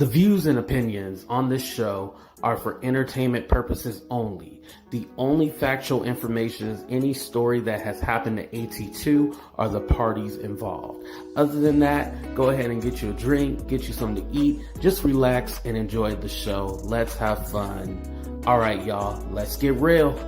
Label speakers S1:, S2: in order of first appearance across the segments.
S1: The views and opinions on this show are for entertainment purposes only. The only factual information is any story that has happened to AT2 or the parties involved. Other than that, go ahead and get you a drink, get you something to eat, just relax and enjoy the show. Let's have fun. All right, y'all, let's get real.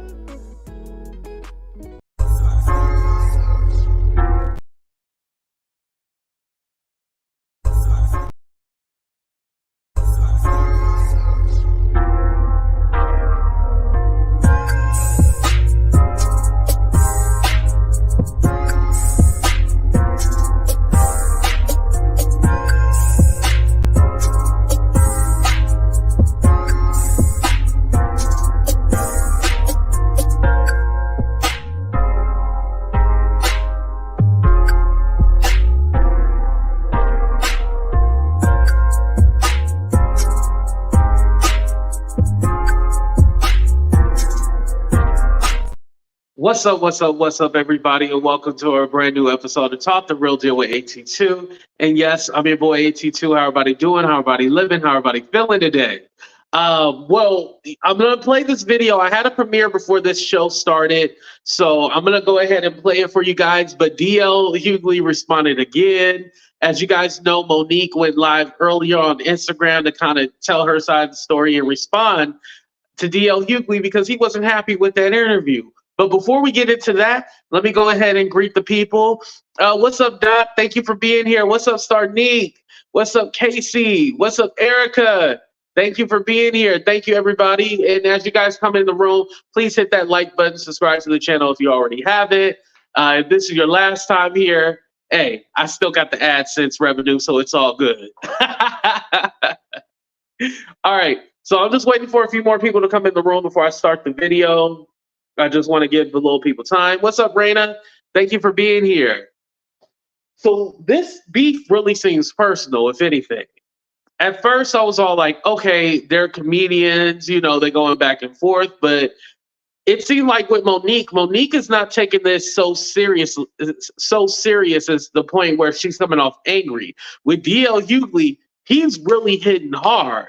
S1: What's up, everybody, and welcome to our brand new episode of Talk the Real Deal with AT2. And yes, I'm your boy AT2. How everybody doing? How everybody living? How everybody feeling today? Well, I'm going to play this video. I had a premiere before this show started, so I'm going to go ahead and play it for you guys. But DL Hughley responded again. As you guys know, Monique went live earlier on Instagram to kind of tell her side of the story and respond to DL Hughley because he wasn't happy with that interview. But before we get into that, let me go ahead and greet the people. What's up, Doc? Thank you for being here. What's up, Starnique? What's up, Casey? What's up, Erica? Thank you for being here. Thank you, everybody. And as you guys come in the room, please hit that like button, subscribe to the channel if you already have it. If this is your last time here, hey, I still got the AdSense revenue, so it's all good. All right, so I'm just waiting for a few more people to come in the room before I start the video. I just want to give the little people time. What's up, Raina? Thank you for being here. So this beef really seems personal, if anything. At first, I was all like, okay, they're comedians, you know, they're going back and forth. But it seemed like with Monique is not taking this so serious as the point where she's coming off angry. With DL Hughley, he's really hitting hard.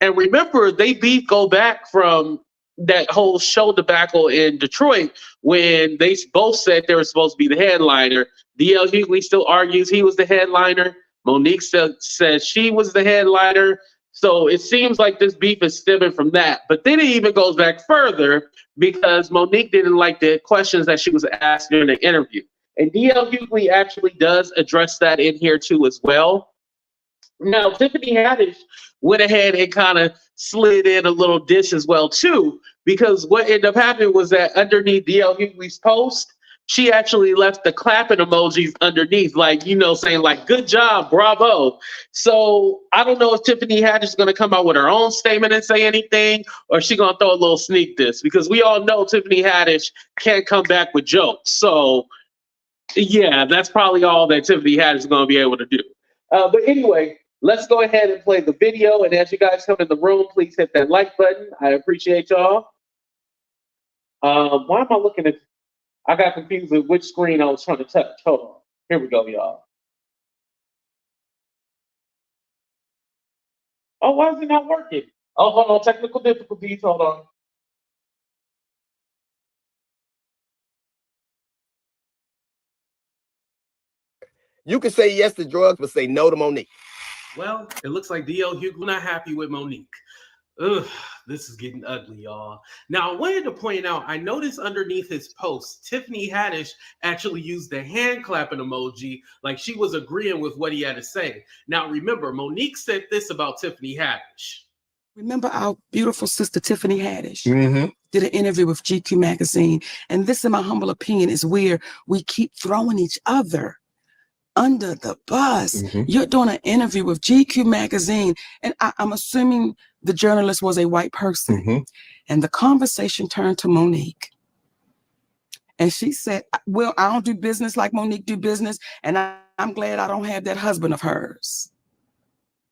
S1: And remember, they beef go back from that whole show debacle in Detroit when they both said they were supposed to be the headliner. DL Hughley still argues he was the headliner. Monique still says she was the headliner. So it seems like this beef is stemming from that. But then it even goes back further because Monique didn't like the questions that she was asked during the interview. And DL Hughley actually does address that in here too as well. Now, Tiffany Haddish went ahead and kind of slid in a little dish as well too, because what ended up happening was that underneath DL Hughley's post, she actually left the clapping emojis underneath, like, you know, saying like, good job, bravo. So I don't know if Tiffany Haddish is going to come out with her own statement and say anything, or she's going to throw a little sneak diss, because we all know Tiffany Haddish can't come back with jokes. So yeah, that's probably all that Tiffany Haddish is going to be able to do. But anyway, let's go ahead and play the video. And as you guys come in the room, please hit that like button. I appreciate y'all. Why am I looking at? I got confused with which screen I was trying to touch. Hold on. Here we go, y'all. Oh, why is it not working? Oh, hold on. Technical difficulties. Hold on.
S2: You can say yes to drugs, but say no to Monique.
S1: Well, it looks like DL Hughley not happy with Monique. Ugh, this is getting ugly, y'all. Now, I wanted to point out, I noticed underneath his post, Tiffany Haddish actually used the hand clapping emoji like she was agreeing with what he had to say. Now, remember, Monique said this about Tiffany Haddish.
S3: Remember our beautiful sister, Tiffany Haddish, did an interview with GQ magazine. And this, in my humble opinion, is where we keep throwing each other under the bus. You're doing an interview with GQ magazine, and I'm assuming the journalist was a white person. And the conversation turned to Monique. And she said, well, I don't do business like Monique do business, and I'm glad I don't have that husband of hers.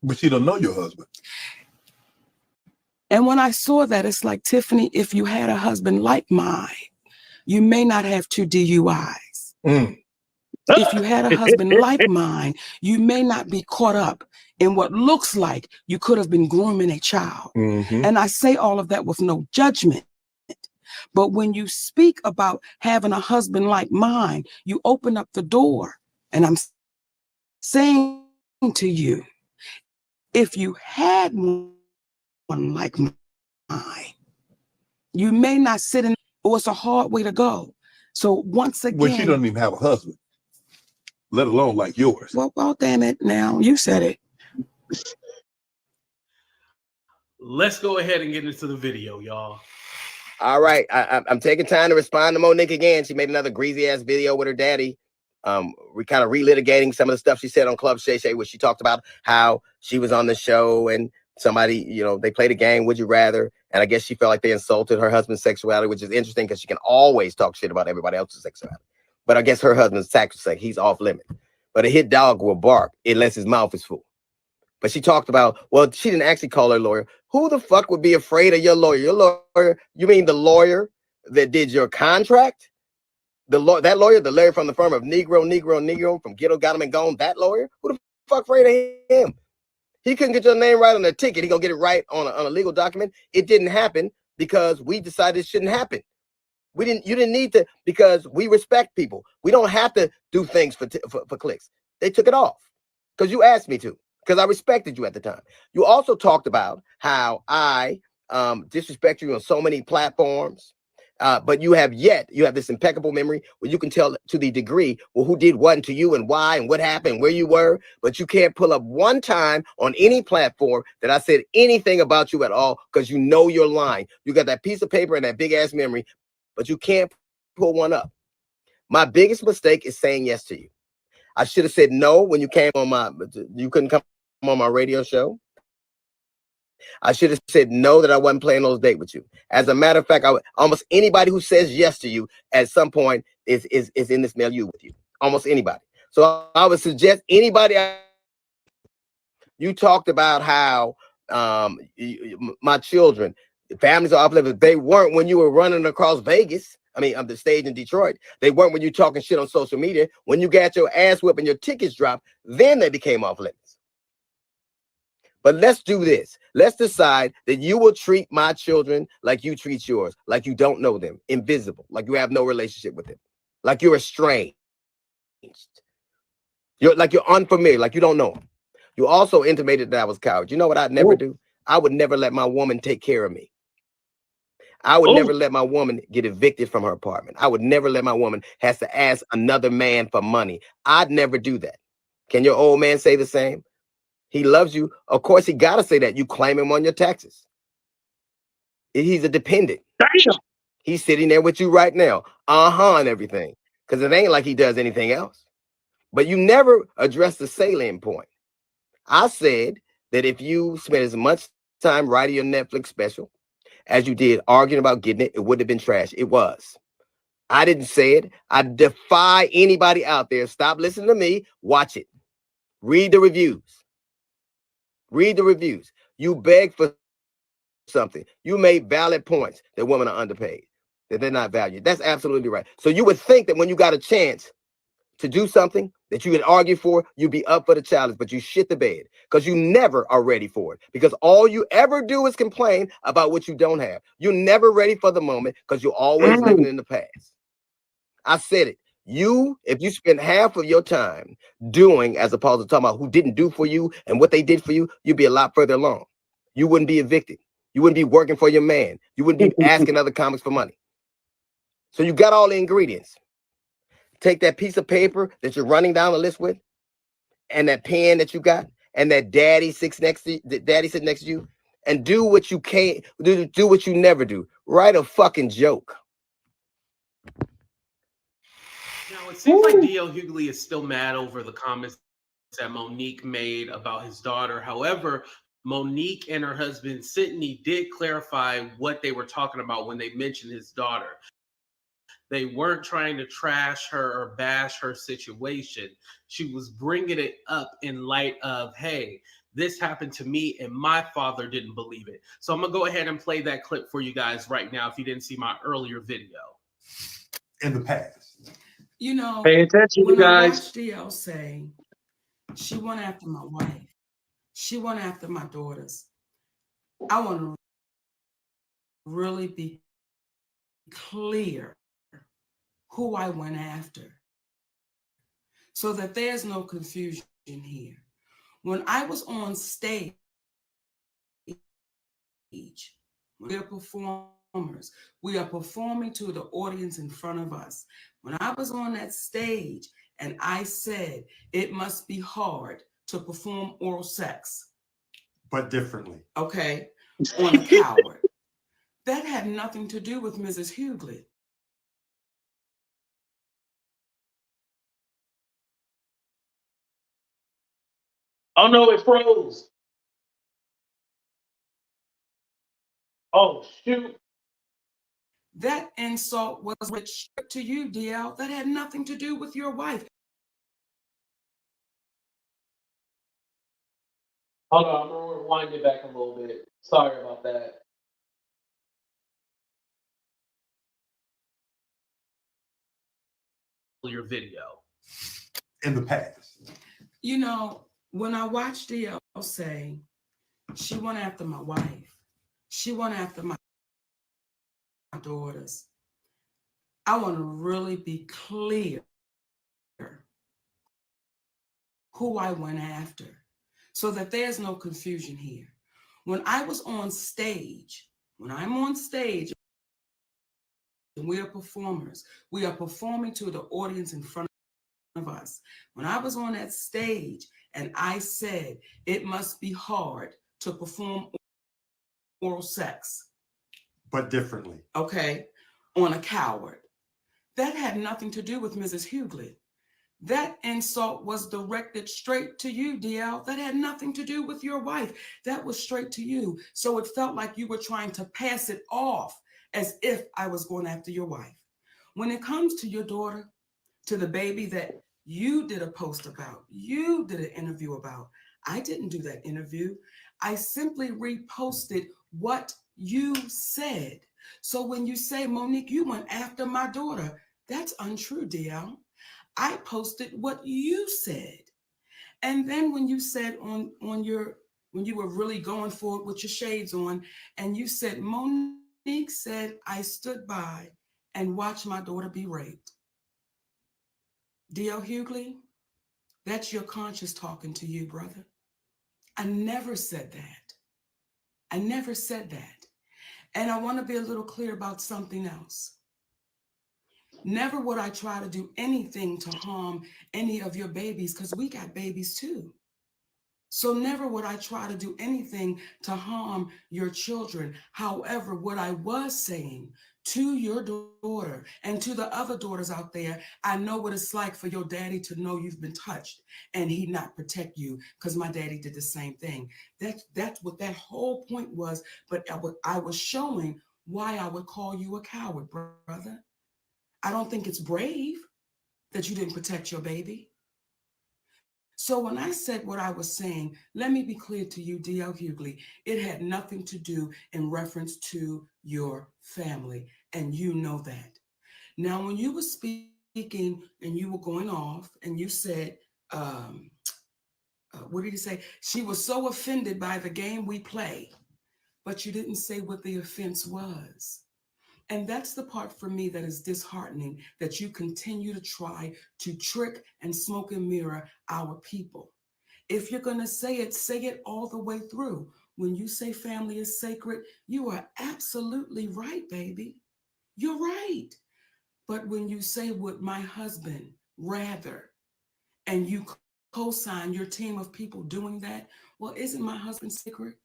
S4: But she don't know your husband.
S3: And when I saw that, it's like, Tiffany, if you had a husband like mine, you may not have 2 DUIs. If you had a husband like mine, you may not be caught up in what looks like you could have been grooming a child. And I say all of that with no judgment. But when you speak about having a husband like mine, you open up the door. And I'm saying to you, if you had one like mine, you may not sit in, or it's a hard way to go. So once again,
S4: well, she doesn't even have a husband, let alone like yours.
S3: Well, damn it! Now you said it.
S1: Let's go ahead and get into the video, y'all.
S2: All right, I'm taking time to respond to Monique again. She made another greasy ass video with her daddy. We kind of relitigating some of the stuff she said on Club Shay Shay, where she talked about how she was on the show and somebody, you know, they played a game, Would You Rather? And I guess she felt like they insulted her husband's sexuality, which is interesting because she can always talk shit about everybody else's sexuality. But I guess her husband's sacrosanct, he's off limit. But a hit dog will bark unless his mouth is full. But she talked about, well, she didn't actually call her lawyer. Who the fuck would be afraid of your lawyer? Your lawyer, you mean the lawyer that did your contract? That lawyer, the lawyer from the firm of Negro from Ghetto Got Him and Gone, that lawyer? Who the fuck afraid of him? He couldn't get your name right on the ticket. He gonna get it right on a legal document. It didn't happen because we decided it shouldn't happen. You didn't need to, because we respect people. We don't have to do things for clicks. They took it off because you asked me to, because I respected you at the time. You also talked about how I disrespect you on so many platforms. But you have this impeccable memory where you can tell to the degree, well, who did what to you and why and what happened, where you were, but you can't pull up one time on any platform that I said anything about you at all, because you know you're lying. You got that piece of paper and that big ass memory, but you can't pull one up. My biggest mistake is saying yes to you. I should have said no when you came on you couldn't come on my radio show. I should have said no, that I wasn't playing those dates with you. As a matter of fact, almost anybody who says yes to you at some point is in this milieu with you. Almost anybody. So I would suggest anybody. You talked about how my children, families are uplifted. They weren't when you were running across Vegas. I mean, on the stage in Detroit. They weren't when you talking shit on social media. When you got your ass whipped and your tickets dropped, then they became off limits. But let's do this. Let's decide that you will treat my children like you treat yours, like you don't know them, invisible, like you have no relationship with them, like you're estranged. You're unfamiliar, like you don't know them. You also intimated that I was a coward. You know what I'd never do? I would never let my woman take care of me. I would never let my woman get evicted from her apartment. I would never let my woman has to ask another man for money. I'd never do that. Can your old man say the same? He loves you. Of course, he got to say that. You claim him on your taxes. He's a dependent.
S1: Damn.
S2: He's sitting there with you right now. And everything. Because it ain't like he does anything else. But you never address the salient point. I said that if you spent as much time writing your Netflix special as you did arguing about getting it, it would have been trash. It was. I didn't say it. I defy anybody out there. Stop listening to me. Watch it. Read the reviews. Read the reviews. You beg for something. You made valid points that women are underpaid, that they're not valued. That's absolutely right. So you would think that when you got a chance to do something that you could argue for, you'd be up for the challenge, but you shit the bed because you never are ready for it, because all you ever do is complain about what you don't have. You're never ready for the moment because you're always living in the past. I said it. If you spend half of your time doing, as opposed to talking about who didn't do for you and what they did for you, you'd be a lot further along. You wouldn't be evicted. You wouldn't be working for your man. You wouldn't be asking other comics for money. So you got all the ingredients. Take that piece of paper that you're running down the list with, and that pen that you got, and that daddy sits next to you, and do what you can't do what you never do. Write a fucking joke.
S1: Now, it seems like DL Hughley is still mad over the comments that Monique made about his daughter. However, Monique and her husband, Sydney, did clarify what they were talking about when they mentioned his daughter. They weren't trying to trash her or bash her situation. She was bringing it up in light of, hey, this happened to me and my father didn't believe it. So I'm going to go ahead and play that clip for you guys right now if you didn't see my earlier video.
S4: In the past,
S3: You know,
S1: Pay attention, you
S3: when I
S1: guys.
S3: watched DL say, she went after my wife, she went after my daughters, I want to really be clear who I went after so that there's no confusion here. When I was on stage, we are performers. We are performing to the audience in front of us. When I was on that stage and I said it must be hard to perform oral sex,
S4: but differently.
S3: Okay, on a coward. That had nothing to do with Mrs. Hugley.
S1: Oh no, it froze. Oh shoot.
S3: That insult was straight to you, DL. That had nothing to do with your wife.
S1: Hold on, I'm gonna rewind it back a little bit. Sorry about that. Your video.
S4: In the past.
S3: You know, when I watched DL say, she went after my wife, she went after my daughters, I want to really be clear who I went after so that there's no confusion here. When I was on stage, when I'm on stage, and we are performers, we are performing to the audience in front of us. When I was on that stage and I said it must be hard to perform oral sex,
S4: but differently.
S3: Okay, on a coward. That had nothing to do with Mrs. Hugley. That insult was directed straight to you, DL. That had nothing to do with your wife. That was straight to you. So it felt like you were trying to pass it off as if I was going after your wife. When it comes to your daughter, to the baby that you did a post about, you did an interview about, I didn't do that interview. I simply reposted what you said. So when you say, Monique, you went after my daughter, that's untrue, DL. I posted what you said. And then when you said when you were really going for it with your shades on, and you said, Monique said, I stood by and watched my daughter be raped. DL Hughley, that's your conscience talking to you, brother. I never said that. I never said that. And I want to be a little clear about something else. Never would I try to do anything to harm any of your babies, because we got babies too. So never would I try to do anything to harm your children. However, what I was saying to your daughter and to the other daughters out there, I know what it's like for your daddy to know you've been touched and he not protect you, because my daddy did the same thing. That's what that whole point was. But I was showing why I would call you a coward, brother. I don't think it's brave that you didn't protect your baby. So when I said what I was saying, let me be clear to you, DL Hughley, it had nothing to do in reference to your family, and you know that. Now, when you were speaking and you were going off and you said, what did you say? She was so offended by the game we play, but you didn't say what the offense was. And that's the part for me that is disheartening, that you continue to try to trick and smoke and mirror our people. If you're going to say it all the way through. When you say family is sacred, you are absolutely right, baby. You're right. But when you say would my husband rather, and you co-sign your team of people doing that, well, isn't my husband sacred?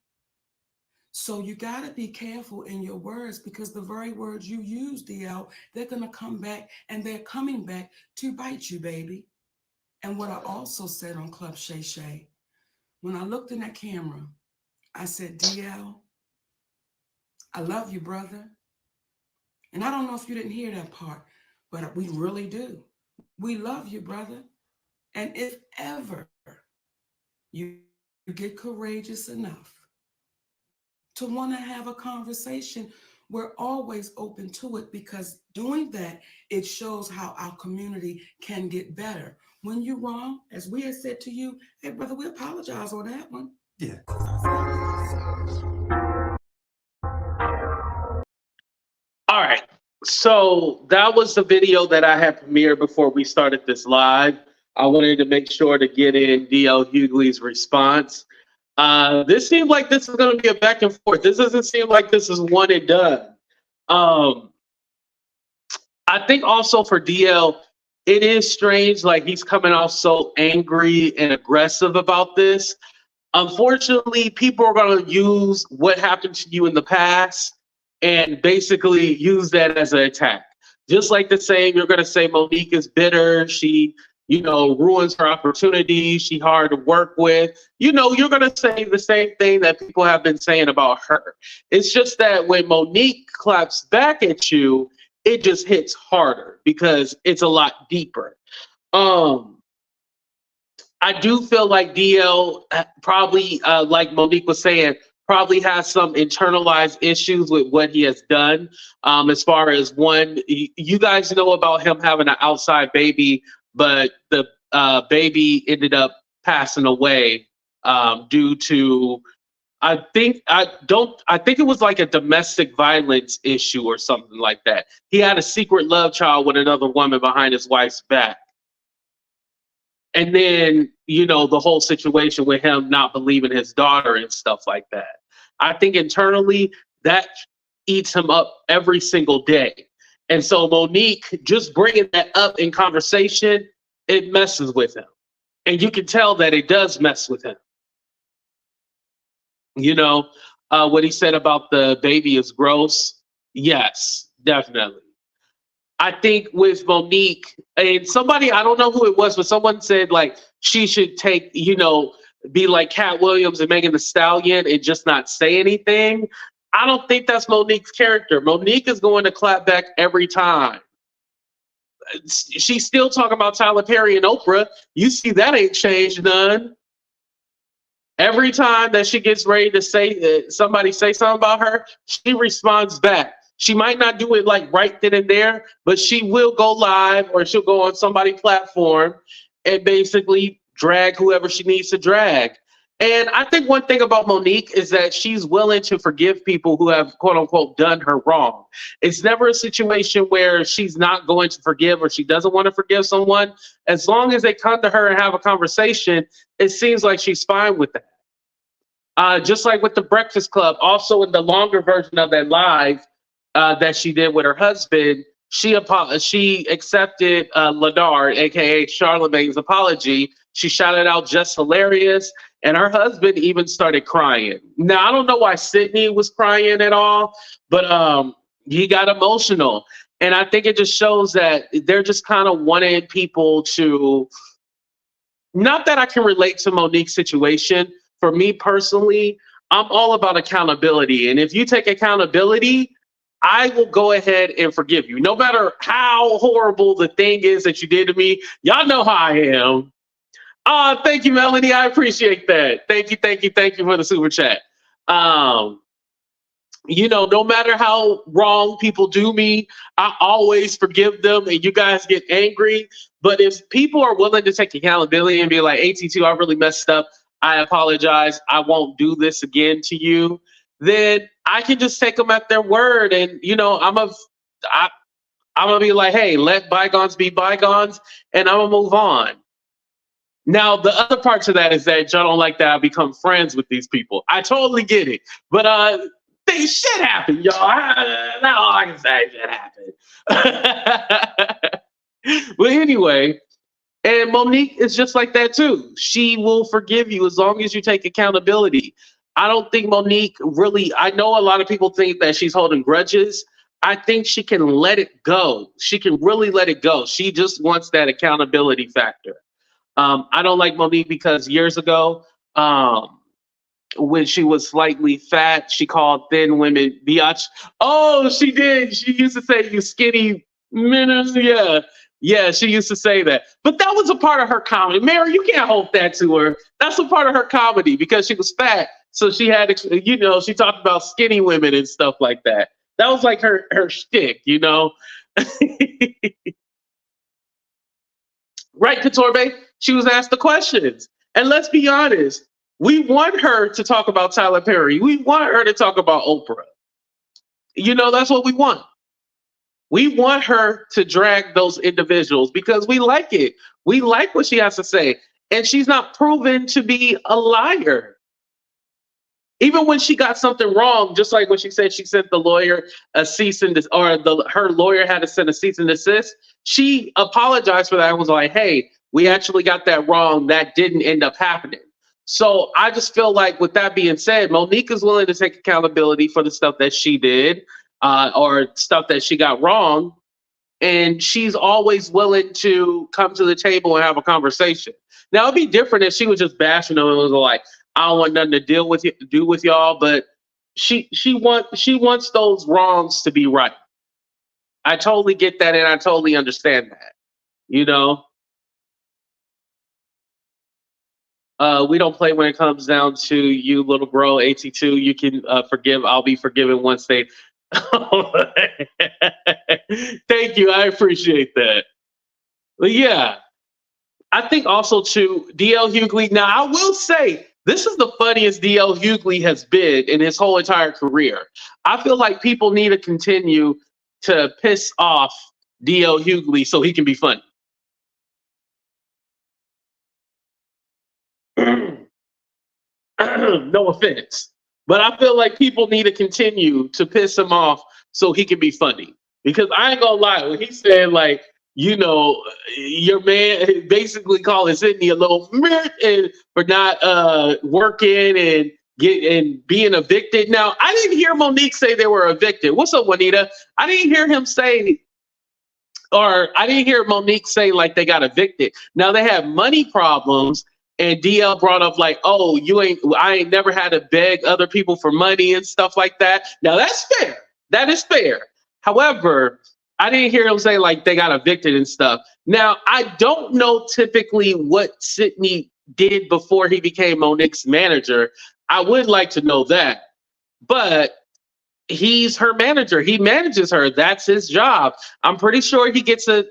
S3: So you got to be careful in your words, because the very words you use, DL, they're going to come back, and they're coming back to bite you, baby. And what I also said on Club Shay Shay, when I looked in that camera, I said, DL, I love you, brother. And I don't know if you didn't hear that part, but we really do. We love you, brother. And if ever you get courageous enough to want to have a conversation we're always open to it, because doing that, it shows how our community can get better. When you're wrong, as we had said to you, hey, brother, we apologize on that one.
S4: Yeah.
S1: All right. So that was the video that I had premiered before we started this live. I wanted to make sure to get in DL Hughley's response. This seemed like this is going to be a back and forth. This doesn't seem like this is one and done. I think also for DL, it is strange, like he's coming off so angry and aggressive about this. Unfortunately, people are going to use what happened to you in the past and basically use that as an attack. Just like the same, you're going to say Monique is bitter. She, ruins her opportunities. She hard to work with. You're going to say the same thing that people have been saying about her. It's just that when Monique claps back at you, it just hits harder because it's a lot deeper. I do feel like DL probably, like Monique was saying, probably has some internalized issues with what he has done. As far as one, you guys know about him having an outside baby, but the baby ended up passing away due to, I think it was like a domestic violence issue or something like that. He had a secret love child with another woman behind his wife's back. And then, the whole situation with him not believing his daughter and stuff like that. I think internally that eats him up every single day. And so Monique, just bringing that up in conversation, it messes with him. And you can tell that it does mess with him. What he said about the baby is gross. Yes, definitely. I think with Monique, and somebody, I don't know who it was, but someone said like she should take, be like Katt Williams and Megan Thee Stallion and just not say anything. I don't think that's Monique's character. Monique is going to clap back every time. She's still talking about Tyler Perry and Oprah. You see that ain't changed none. Every time that she gets ready to say somebody say something about her, she responds back. She might not do it like right then and there, but she will go live or she'll go on somebody's platform and basically drag whoever she needs to drag. And I think one thing about Monique is that she's willing to forgive people who have, quote unquote, done her wrong. It's never a situation where she's not going to forgive or she doesn't want to forgive someone. As long as they come to her and have a conversation, it seems like she's fine with that. Just like with the Breakfast Club, also in the longer version of that live that she did with her husband, she accepted Ladard, aka Charlamagne's apology. She shouted out "just hilarious," and her husband even started crying. Now I don't know why Sydney was crying at all, but he got emotional, and I think it just shows that they're just kind of wanting people to. Not that I can relate to Monique's situation. For me personally, I'm all about accountability, and if you take accountability, I will go ahead and forgive you. No matter how horrible the thing is that you did to me, y'all know how I am. Thank you, Melanie. I appreciate that. Thank you for the super chat. No matter how wrong people do me, I always forgive them and you guys get angry. But if people are willing to take accountability and be like, AT2, I really messed up. I apologize. I won't do this again to you. Then I can just take them at their word. And, I'm going to be like, hey, let bygones be bygones. And I'm going to move on. Now, the other part to that is that y'all don't like that I become friends with these people. I totally get it. But shit happen, y'all. That's all I can say. Shit happened. But anyway, and Monique is just like that too. She will forgive you as long as you take accountability. I don't think Monique really, I know a lot of people think that she's holding grudges. I think she can let it go. She can really let it go. She just wants that accountability factor. I don't like Monique because years ago, when she was slightly fat, she called thin women biatch. Oh, she did. She used to say, you skinny minutes. Yeah, she used to say that. But that was a part of her comedy. Mary, you can't hold that to her. That's a part of her comedy because she was fat. So she had, she talked about skinny women and stuff like that. That was like her shtick, you know? Right, Katorbe? She was asked the questions. And let's be honest, we want her to talk about Tyler Perry. We want her to talk about Oprah. You know, that's what we want. We want her to drag those individuals because we like it. We like what she has to say. And she's not proven to be a liar. Even when she got something wrong, just like when she said she sent the lawyer a cease and her lawyer had to send a cease and desist, she apologized for that and was like, hey, we actually got that wrong. That didn't end up happening. So I just feel like with that being said, Monique is willing to take accountability for the stuff that she did or stuff that she got wrong. And she's always willing to come to the table and have a conversation. Now, it'd be different if she was just bashing them and was like, I don't want nothing to do with y'all, but she wants those wrongs to be right. I totally get that and I totally understand that. You know? We don't play when it comes down to you, little bro, AT2. You can forgive. I'll be forgiven once they. Thank you. I appreciate that. But yeah, I think also too, DL Hughley. Now, I will say this is the funniest DL Hughley has been in his whole entire career. I feel like people need to continue to piss off DL Hughley so he can be funny. No offense, but I feel like people need to continue to piss him off so he can be funny. Because I ain't gonna lie, when he said like, you know, your man basically calling Sydney a little and for not working and being evicted. Now, I didn't hear Monique say they were evicted. What's up, Juanita? I didn't hear him say, or I didn't hear Monique say like they got evicted. Now they have money problems. And DL brought up like, oh, I ain't never had to beg other people for money and stuff like that. Now that's fair. That is fair. However, I didn't hear him say like they got evicted and stuff. Now, I don't know typically what Sydney did before he became Monique's manager. I would like to know that. But he's her manager. He manages her. That's his job. I'm pretty sure he gets a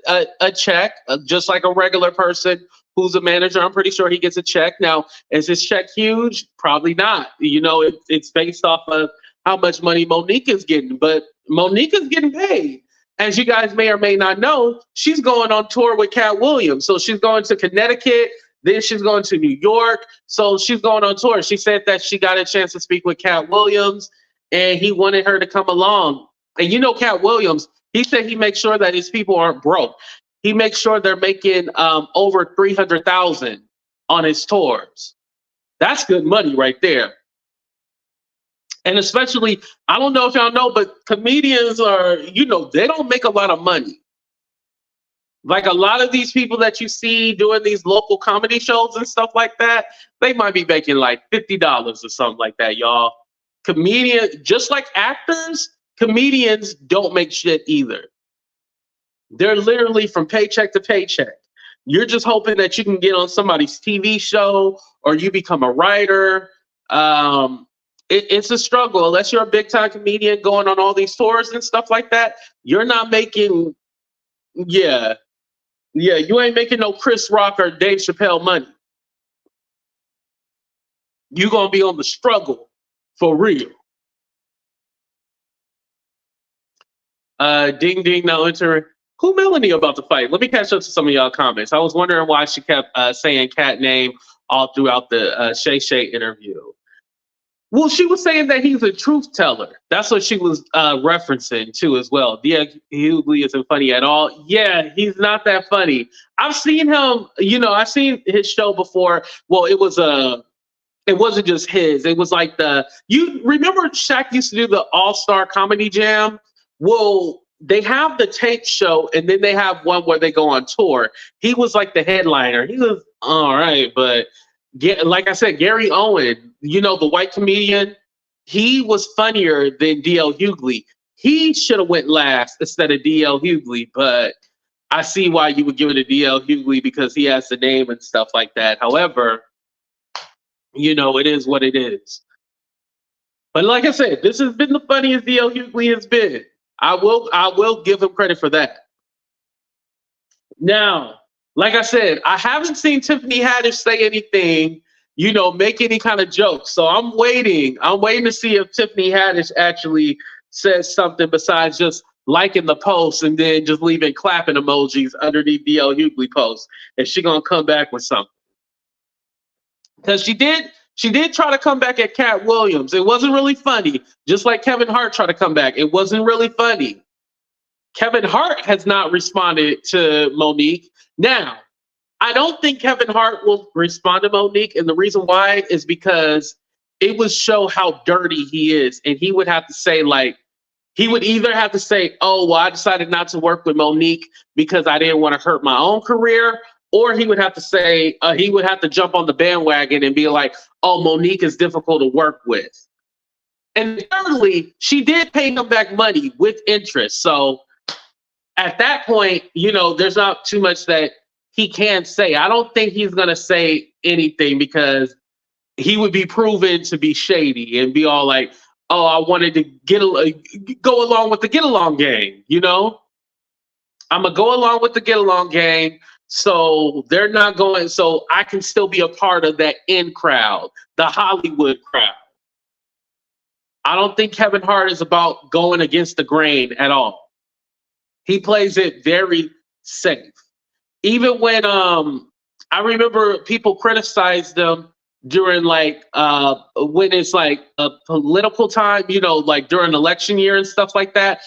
S1: check, just like a regular person who's a manager. I'm pretty sure he gets a check. Now, is his check huge? Probably not. You know, it's based off of how much money Monique is getting, but Monique is getting paid. As you guys may or may not know, she's going on tour with Katt Williams. So she's going to Connecticut, then she's going to New York. So she's going on tour. She said that she got a chance to speak with Katt Williams and he wanted her to come along. And you know, Katt Williams, he said he makes sure that his people aren't broke. He makes sure they're making over $300,000 on his tours. That's good money right there. And especially, I don't know if y'all know, but comedians are, you know, they don't make a lot of money. Like a lot of these people that you see doing these local comedy shows and stuff like that, they might be making like $50 or something like that, y'all. Comedians, just like actors, comedians don't make shit either. They're literally from paycheck to paycheck. You're just hoping that you can get on somebody's TV show or you become a writer. It's a struggle. Unless you're a big time comedian going on all these tours and stuff like that, you're not making, you ain't making no Chris Rock or Dave Chappelle money. You're going to be on the struggle for real. Ding, ding, now entering. Who Melanie about to fight? Let me catch up to some of y'all comments. I was wondering why she kept saying Katt name all throughout the Shay Shay interview. Well, she was saying that he's a truth teller. That's what she was referencing too as well. DL Hughley isn't funny at all. Yeah, he's not that funny. I've seen him, you know, I've seen his show before. Well, it wasn't just his. It was like you remember Shaq used to do the All-Star Comedy Jam? Well, they have the tape show and then they have one where they go on tour. He was like the headliner. He was all right, but like I said, Gary Owen, you know, the white comedian, he was funnier than DL Hughley. He should have went last instead of DL Hughley, but I see why you would give it to DL Hughley because he has the name and stuff like that. However, you know, it is what it is. But like I said, this has been the funniest DL Hughley has been. I will give him credit for that. Now, like I said, I haven't seen Tiffany Haddish say anything, make any kind of jokes. So I'm waiting. I'm waiting to see if Tiffany Haddish actually says something besides just liking the post and then just leaving clapping emojis underneath DL Hughley post. And she gonna come back with something. Because she did try to come back at Katt Williams. It wasn't really funny. Just like Kevin Hart tried to come back. It wasn't really funny. Kevin Hart has not responded to Monique. Now, I don't think Kevin Hart will respond to Monique. And the reason why is because it would show how dirty he is. And he would have to say, he would either have to say, oh, well, I decided not to work with Monique because I didn't want to hurt my own career. Or he would have to say, he would have to jump on the bandwagon and be like, oh, Monique is difficult to work with. And thirdly, she did pay him back money with interest. So at that point, there's not too much that he can say. I don't think he's going to say anything because he would be proven to be shady and be all like, oh, I wanted to go along with the get along game, I'm going to go along with the get along game. So they're not going, so I can still be a part of that in crowd, the Hollywood crowd. I don't think Kevin Hart is about going against the grain at all. He plays it very safe. Even when I remember people criticized him during when it's a political time, during election year and stuff like that,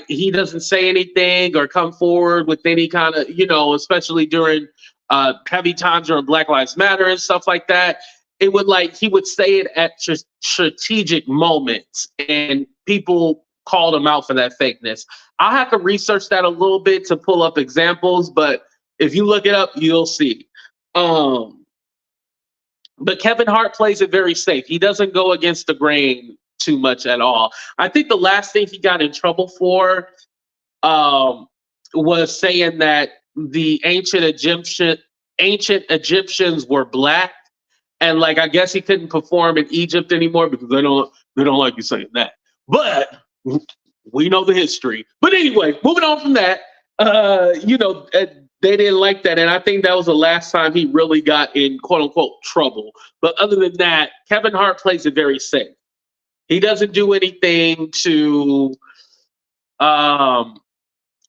S1: he doesn't say anything or come forward with any kind of, especially during heavy times during Black Lives Matter and stuff like that. It would he would say it at strategic moments and people called him out for that fakeness. I'll have to research that a little bit to pull up examples, but if you look it up, you'll see. But Kevin Hart plays it very safe. He doesn't go against the grain too much at all. I think the last thing he got in trouble for was saying that the ancient Egyptians were black. And I guess he couldn't perform in Egypt anymore because they don't like you saying that. But we know the history. But anyway, moving on from that, they didn't like that. And I think that was the last time he really got in quote unquote trouble. But other than that, Kevin Hart plays it very safe. He doesn't do anything to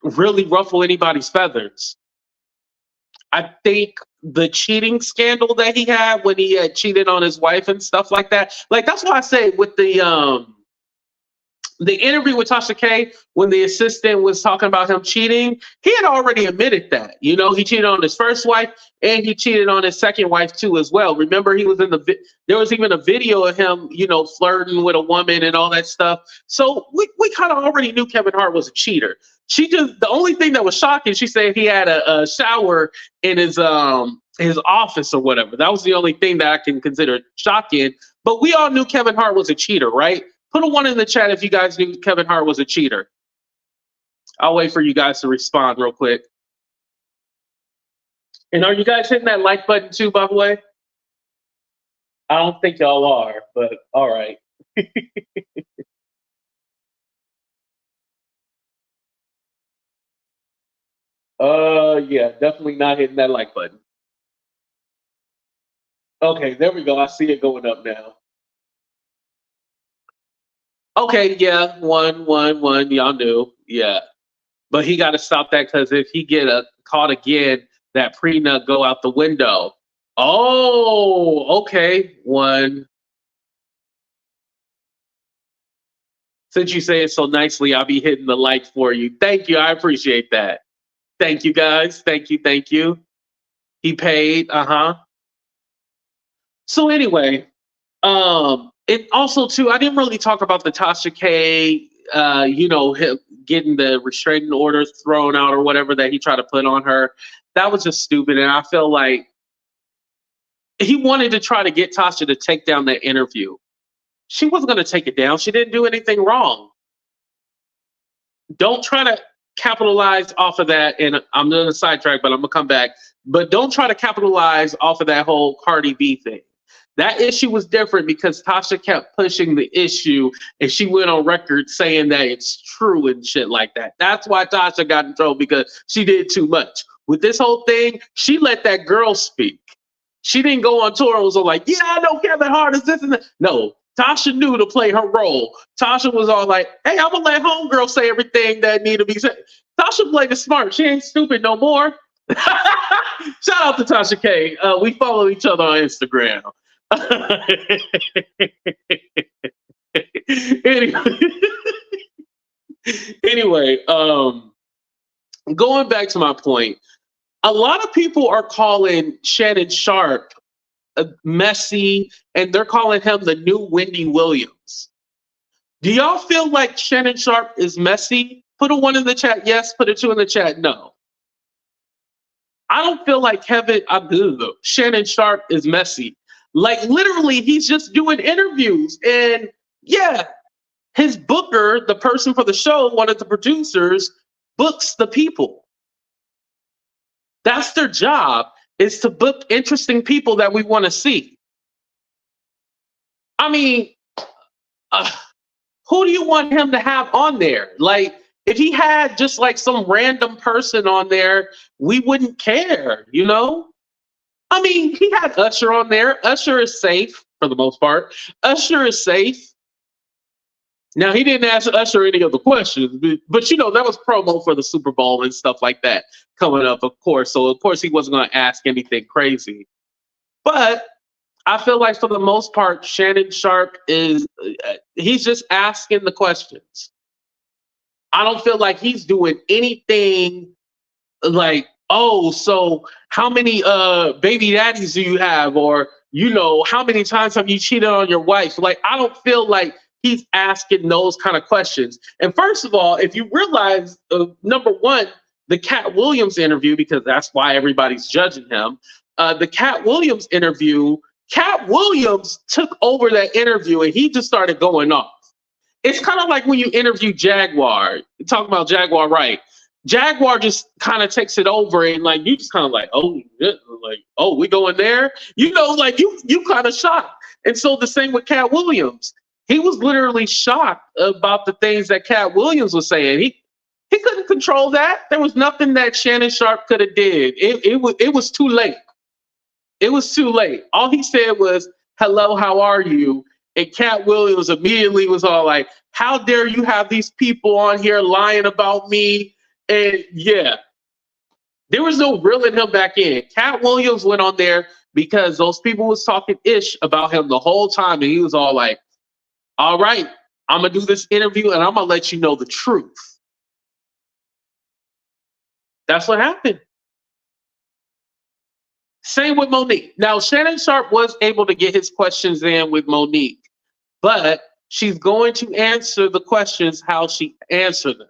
S1: really ruffle anybody's feathers. I think the cheating scandal that he had when he had cheated on his wife and stuff like that, that's why I say with the interview with Tasha K, when the assistant was talking about him cheating, he had already admitted that. He cheated on his first wife and he cheated on his second wife too as well. Remember, he was there was even a video of him, flirting with a woman and all that stuff. So we kind of already knew Kevin Hart was a cheater. The only thing that was shocking, she said he had a shower in his office or whatever. That was the only thing that I can consider shocking. But we all knew Kevin Hart was a cheater, right? Put a 1 in the chat if you guys knew Kevin Hart was a cheater. I'll wait for you guys to respond real quick. And are you guys hitting that like button too, by the way? I don't think y'all are, but all right. Yeah, definitely not hitting that like button. Okay, there we go. I see it going up now. Okay, yeah, one. Y'all knew, yeah. But he got to stop that because if he get caught again, that prenup go out the window. Oh, okay, 1. Since you say it so nicely, I'll be hitting the like for you. Thank you. I appreciate that. Thank you, guys. Thank you. He paid. So anyway, and also too, I didn't really talk about the Tasha K, him getting the restraining orders thrown out or whatever that he tried to put on her. That was just stupid. And I feel like he wanted to try to get Tasha to take down that interview. She wasn't going to take it down. She didn't do anything wrong. Don't try to capitalize off of that. And I'm going to sidetrack, but I'm going to come back. But don't try to capitalize off of that whole Cardi B thing. That issue was different because Tasha kept pushing the issue and she went on record saying that it's true and shit like that. That's why Tasha got in trouble, because she did too much. With this whole thing, she let that girl speak. She didn't go on tour and was all like, yeah, I know Kevin Hart is this and that. No, Tasha knew to play her role. Tasha was all like, hey, I'm going to let homegirl say everything that need to be said. Tasha played it smart. She ain't stupid no more. Shout out to Tasha K. We follow each other on Instagram. anyway, going back to my point, a lot of people are calling Shannon Sharpe messy, and they're calling him the new Wendy Williams. Do y'all feel like Shannon Sharpe is messy? Put a 1 in the chat, yes. Put a 2 in the chat, no. I don't feel like Shannon Sharpe is messy. Like, literally, he's just doing interviews. And yeah, his booker, the person for the show, one of the producers, books the people. That's their job, is to book interesting people that we want to see. I mean, who do you want him to have on there? Like, if he had just like some random person on there, we wouldn't care, you know? I mean, he had Usher on there. Usher is safe for the most part. Usher is safe. Now, he didn't ask Usher any of the questions, but you know, that was promo for the Super Bowl and stuff like that coming up, of course. So, of course, he wasn't going to ask anything crazy. But I feel like for the most part, Shannon Sharpe he's just asking the questions. I don't feel like he's doing anything like, oh, so how many baby daddies do you have? Or, you know, how many times have you cheated on your wife? Like, I don't feel like he's asking those kind of questions. And first of all, if you realize, number one, the Katt Williams interview, because that's why everybody's judging him, the Katt Williams interview, Katt Williams took over that interview and he just started going off. It's kind of like when you interview Jaguar, talking about Jaguar, right? Jaguar just kind of takes it over and like, you just kind of like, oh, we going there? You know, like you kind of shocked. And so the same with Katt Williams. He was literally shocked about the things that Katt Williams was saying. He couldn't control that. There was nothing that Shannon Sharpe could have did. It was too late. It was too late. All he said was, hello, how are you? And Katt Williams immediately was all like, how dare you have these people on here lying about me? And yeah, there was no reeling him back in. Katt Williams went on there because those people was talking ish about him the whole time. And he was all like, all right, I'm going to do this interview and I'm going to let you know the truth. That's what happened. Same with Monique. Now, Shannon Sharpe was able to get his questions in with Monique, but she's going to answer the questions how she answered them.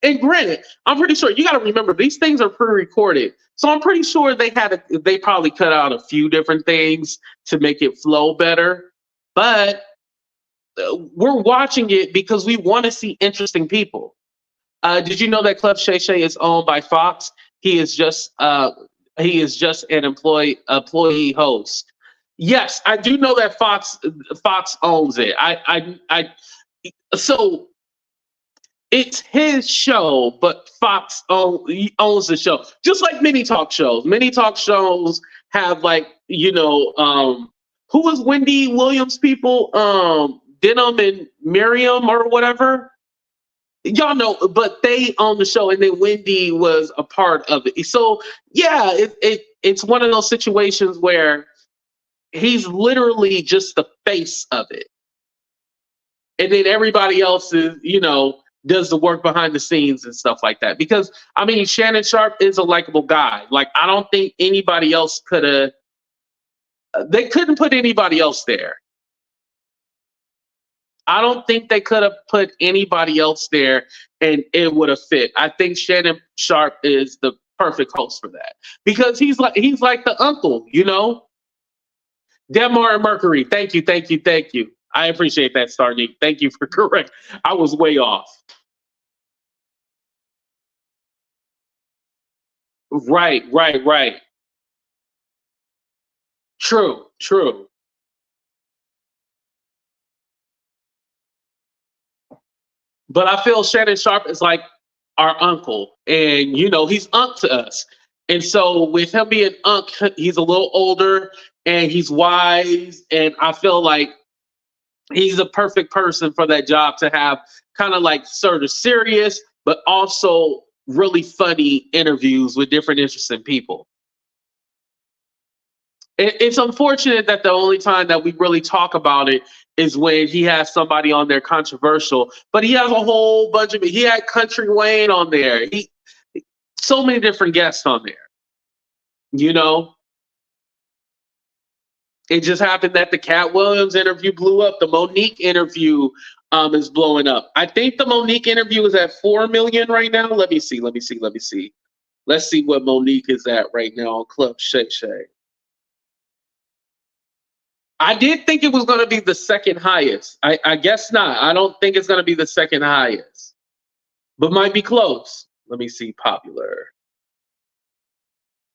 S1: And granted, I'm pretty sure, you got to remember, these things are pre-recorded. So I'm pretty sure they probably cut out a few different things to make it flow better. But we're watching it because we want to see interesting people. Did you know that Club Shay Shay is owned by Fox? He is just an employee host. Yes, I do know that Fox owns it. So it's his show, but Fox owns the show. Just like many talk shows. Many talk shows have like, you know, who was Wendy Williams people? Denham and Miriam or whatever. Y'all know, but they own the show, and then Wendy was a part of it. So yeah, it's one of those situations where he's literally just the face of it, and then everybody else is, you know, does the work behind the scenes and stuff like that. Because I mean, Shannon Sharpe is a likable guy. Like, I don't think anybody else they couldn't put anybody else there. I don't think they could have put anybody else there and it would have fit. I think Shannon Sharpe is the perfect host for that because he's like the uncle, you know. Demar and Mercury, thank you. I appreciate that, Starnique. Thank you for correct. I was way off. Right. True, true. But I feel Shannon Sharpe is like our uncle, and you know, he's unk to us. And so with him being unk, he's a little older and he's wise, and I feel like he's the perfect person for that job to have, kind of like sort of serious, but also really funny interviews with different interesting people. It's unfortunate that the only time that we really talk about it is when he has somebody on there controversial, but he has a whole bunch of, he had Country Wayne on there. So many different guests on there, you know? It just happened that the Katt Williams interview blew up. The Monique interview is blowing up. I think the Monique interview is at 4 million right now. Let me see. Let's see what Monique is at right now on Club Shay Shay. I did think it was going to be the second highest. I guess not. I don't think it's going to be the second highest, but might be close. Let me see. Popular.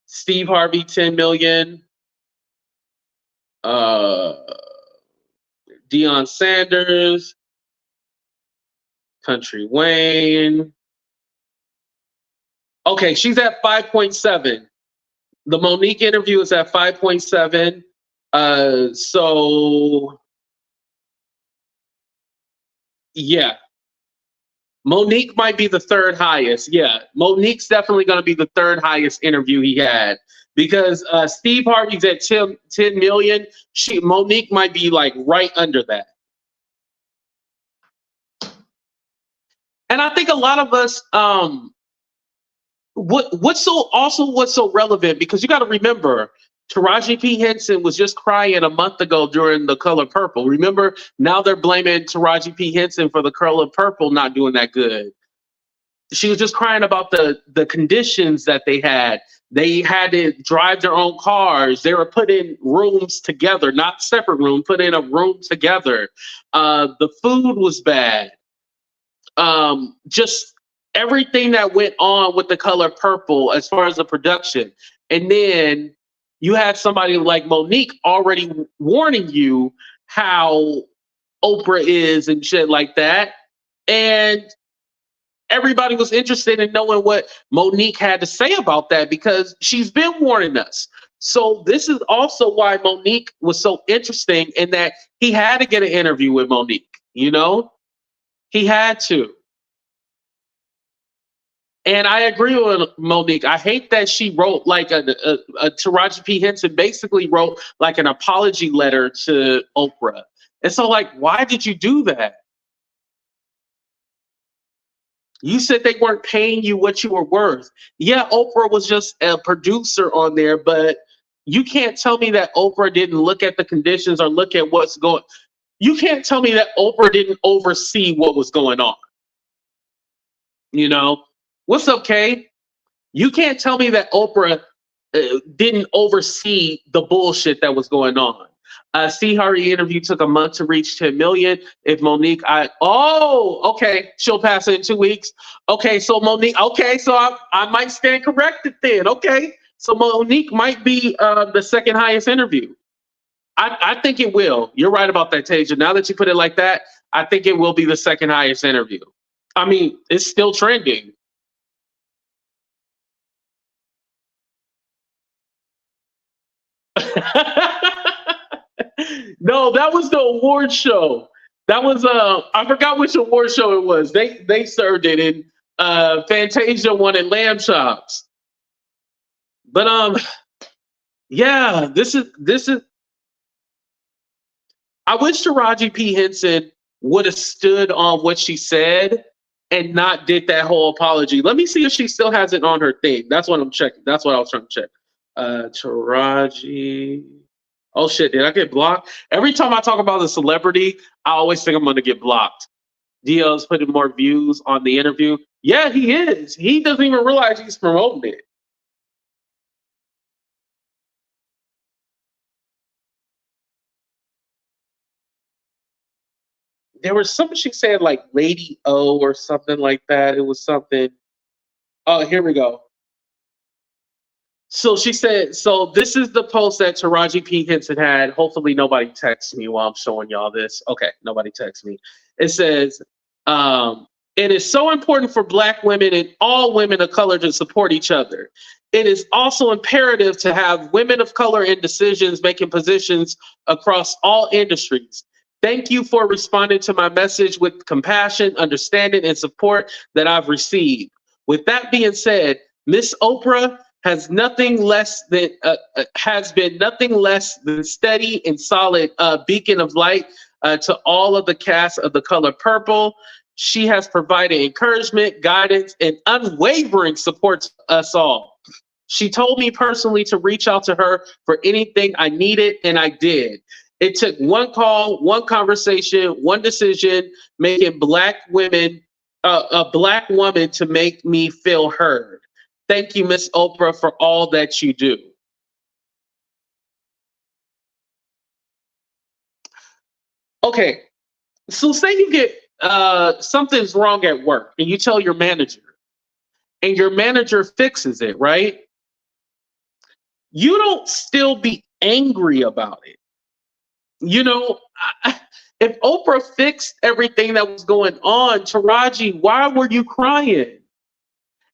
S1: Steve Harvey, 10 million. Deion Sanders, Country Wayne. Okay, she's at 5.7. The Monique interview is at 5.7. So yeah, Monique might be the third highest. Yeah, Monique's definitely going to be the third highest interview he had, because Steve Harvey's at 10 million. Monique might be like right under that. And I think a lot of us, what's so relevant, because you got to remember, Taraji P. Henson was just crying a month ago during The Color Purple. Remember, now they're blaming Taraji P. Henson for The Color Purple not doing that good. She was just crying about the conditions that they had. They had to drive their own cars. They were put in rooms together, not separate rooms, put in a room together. The food was bad. Just everything that went on with The Color Purple as far as the production. And then you had somebody like Monique already warning you how Oprah is and shit like that. And everybody was interested in knowing what Monique had to say about that, because she's been warning us. So this is also why Monique was so interesting, in that he had to get an interview with Monique, you know? He had to. And I agree with Monique. I hate that she wrote like a Taraji P. Henson basically wrote like an apology letter to Oprah. And so, like, why did you do that? You said they weren't paying you what you were worth. Yeah, Oprah was just a producer on there, but you can't tell me that Oprah didn't look at the conditions or look at what's going. You can't tell me that Oprah didn't oversee what was going on. You know? What's up, Kay? You can't tell me that Oprah didn't oversee the bullshit that was going on. See, her interview took a month to reach 10 million. If Monique, okay, she'll pass it in 2 weeks. Okay, so Monique, okay, so I might stand corrected then. Okay, so Monique might be the second highest interview. I think it will. You're right about that, Tasia. Now that you put it like that, I think it will be the second highest interview. I mean, it's still trending. No, that was the award show. That was I forgot which award show it was. They served it, and Fantasia wanted lamb chops. But yeah, this is. I wish Taraji P. Henson would have stood on what she said and not did that whole apology. Let me see if she still has it on her thing. That's what I'm checking. That's what I was trying to check. Taraji. Oh shit, did I get blocked? Every time I talk about a celebrity, I always think I'm gonna get blocked. DL's putting more views on the interview. Yeah, he is. He doesn't even realize he's promoting it. There was something she said like Lady O or something like that. It was something. Oh, here we go. So she said, so this is the post that Taraji P. Henson had. Hopefully nobody texts me while I'm showing y'all this. Okay, nobody texts me. It says, it is so important for Black women and all women of color to support each other. It is also imperative to have women of color in decisions-making positions across all industries. Thank you for responding to my message with compassion, understanding, and support that I've received. With that being said, Miss Oprah has been nothing less than steady and solid beacon of light to all of the cast of The Color Purple. She has provided encouragement, guidance, and unwavering support to us all. She told me personally to reach out to her for anything I needed, and I did. It took one call, one conversation, one decision, making a Black woman to make me feel heard. Thank you, Miss Oprah, for all that you do. Okay, so say you get something's wrong at work and you tell your manager and your manager fixes it, right? You don't still be angry about it. You know, if Oprah fixed everything that was going on, Taraji, why were you crying?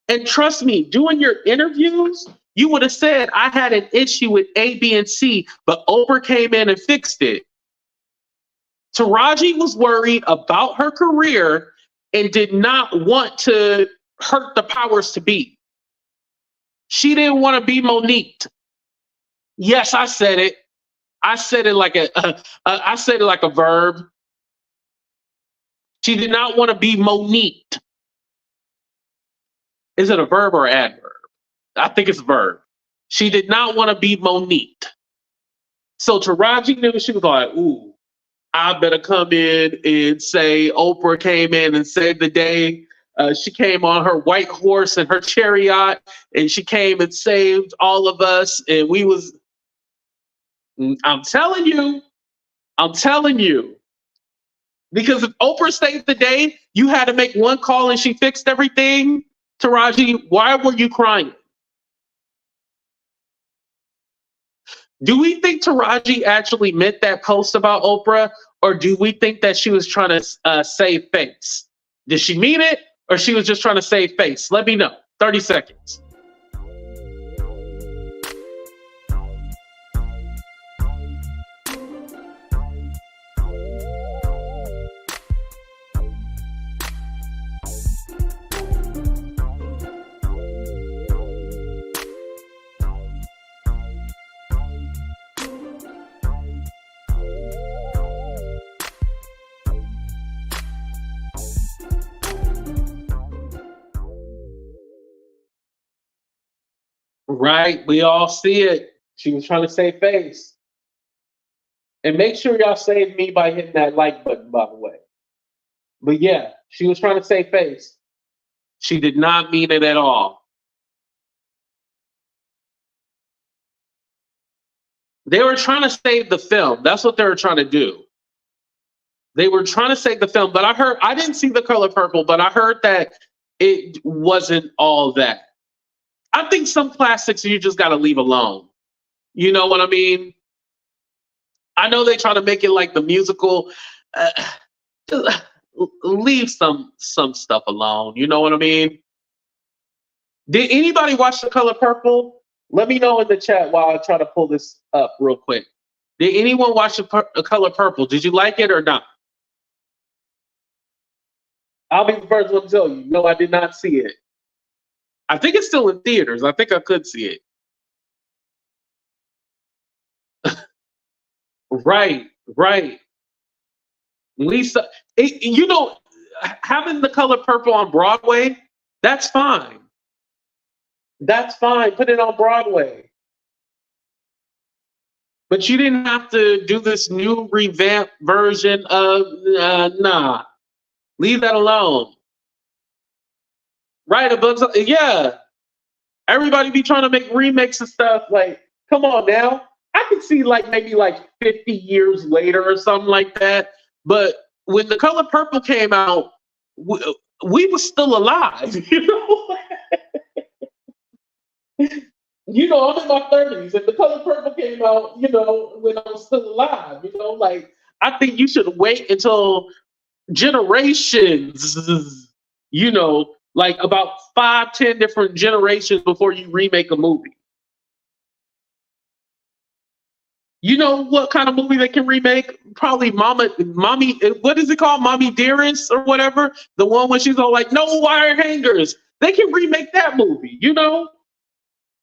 S1: And trust me, doing your interviews, you would have said, I had an issue with A, B, and C, but Oprah came in and fixed it. Taraji was worried about her career and did not want to hurt the powers to be. She didn't want to be Monique. Yes, I said it. I said it like a verb. She did not want to be Monique. Is it a verb or adverb? I think it's a verb. She did not want to be Monique. So Taraji knew. She was like, ooh, I better come in and say Oprah came in and saved the day. She came on her white horse and her chariot, and she came and saved all of us. And we was, I'm telling you. Because if Oprah saved the day, you had to make one call and she fixed everything. Taraji, why were you crying? Do we think Taraji actually meant that post about Oprah, or do we think that she was trying to save face? Did she mean it, or she was just trying to save face? Let me know. 30 seconds. Right, we all see it. She was trying to save face. And make sure y'all save me by hitting that like button, by the way. But yeah, she was trying to save face. She did not mean it at all. They were trying to save the film. That's what they were trying to do. They were trying to save the film, but I didn't see The Color Purple, but I heard that it wasn't all that. I think some classics you just got to leave alone. You know what I mean? I know they try to make it like the musical. Just leave some stuff alone. You know what I mean? Did anybody watch The Color Purple? Let me know in the chat while I try to pull this up real quick. Did anyone watch The Color Purple? Did you like it or not? I'll be the first one to tell you. No, I did not see it. I think it's still in theaters. I think I could see it. Right. Lisa, you know, having The Color Purple on Broadway, that's fine. That's fine. Put it on Broadway. But you didn't have to do this new revamped version of, nah. Leave that alone. Right, yeah. Everybody be trying to make remakes and stuff. Like, come on now. I could see maybe 50 years later or something like that. But when The Color Purple came out, we were still alive. You know? You know, I'm in my 30s, and The Color Purple came out, you know, when I was still alive. You know, like, I think you should wait until generations, you know, like about 5, 10 different generations before you remake a movie. You know what kind of movie they can remake? Probably Mommy, what is it called? Mommy Dearest or whatever? The one where she's all like, no wire hangers. They can remake that movie, you know?